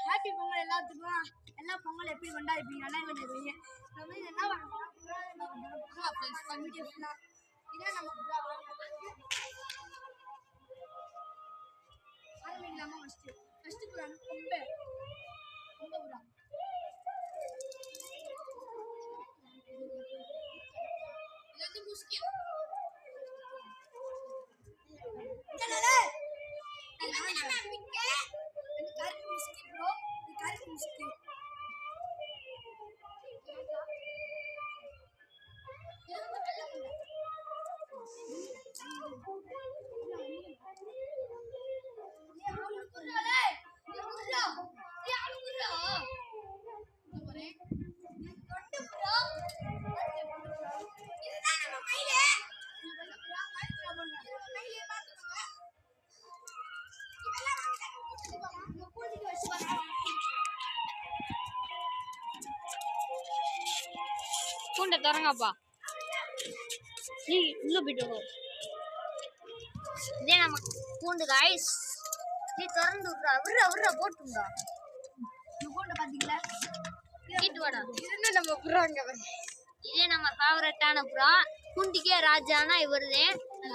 Happy Pongal எல்லாத்துக்கும். எல்லா பொங்கல் எப்படி கொண்டாடிப்பீங்க? நல்லா கொண்டாடுவீங்க. என்ன இதான் நம்ம ஆரம்பிக்கலாமா? ஃபர்ஸ்ட் புறான் கொம்பை புறா. இது வந்து முஸ்கியா. பூண்டை திறங்கப்பா. நீ உள்ள போயிட்டு இதே நம்ம பூண்டு காய்ஸ். நீ திறந்து விட்றா. விட்றா போட்டுண்டா. பூண்டை பார்த்தீங்களா? கேட்டு வாடா. இது நம்ம புறாங்க. இதே நம்ம ஃபேவரட்டான புறா. பூண்டிக்கே ராஜானா இவருதே.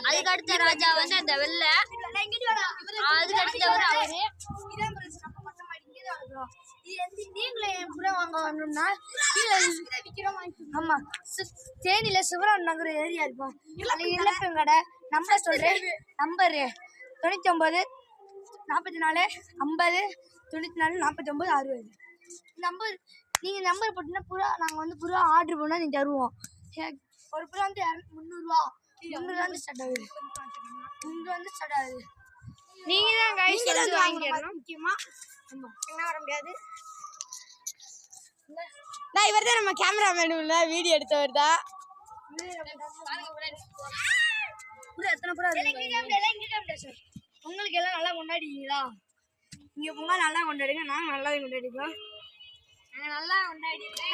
அதுக்கு அடுத்த ராஜா வந்து அந்த வெள்ளை. அதுக்கு அடுத்தவர் அவரு. ஆமா, தேனியில சிவராம் நகர் ஏரியா இருக்கும். இலக்கம் கடை. நம்பர் சொல்றேன். நம்பரு 99 44 50 94 49 60. நம்பர் நீங்க நம்பர் போட்டீங்கன்னா புறா நாங்க வந்து புறா ஆர்டர் பண்ணா நீங்க தருவோம். ஒரு புறா வந்து 300 ரூபா. 300 வந்து ஸ்டார்ட் ஆகுது. 300 வந்து ஸ்டார்ட் ஆகுது. நீங்க தான் गाइस வந்து வாங்கிடணும். முக்கியமா ஆமா என்ன வர முடியாது. நான் இவர்தான் நம்ம கேமராமேன் உள்ள வீடியோ எடுத்தவர் தான். எத்தனை புறா இருக்கு? உங்களுக்கு எல்லாம் நல்லா கொண்டாடுவீங்களா? நீங்க பொங்கல் நல்லா கொண்டாடுங்க. நாங்க நல்லா கொண்டாடிப்போம். நாங்க நல்லா கொண்டாடிப்போம்.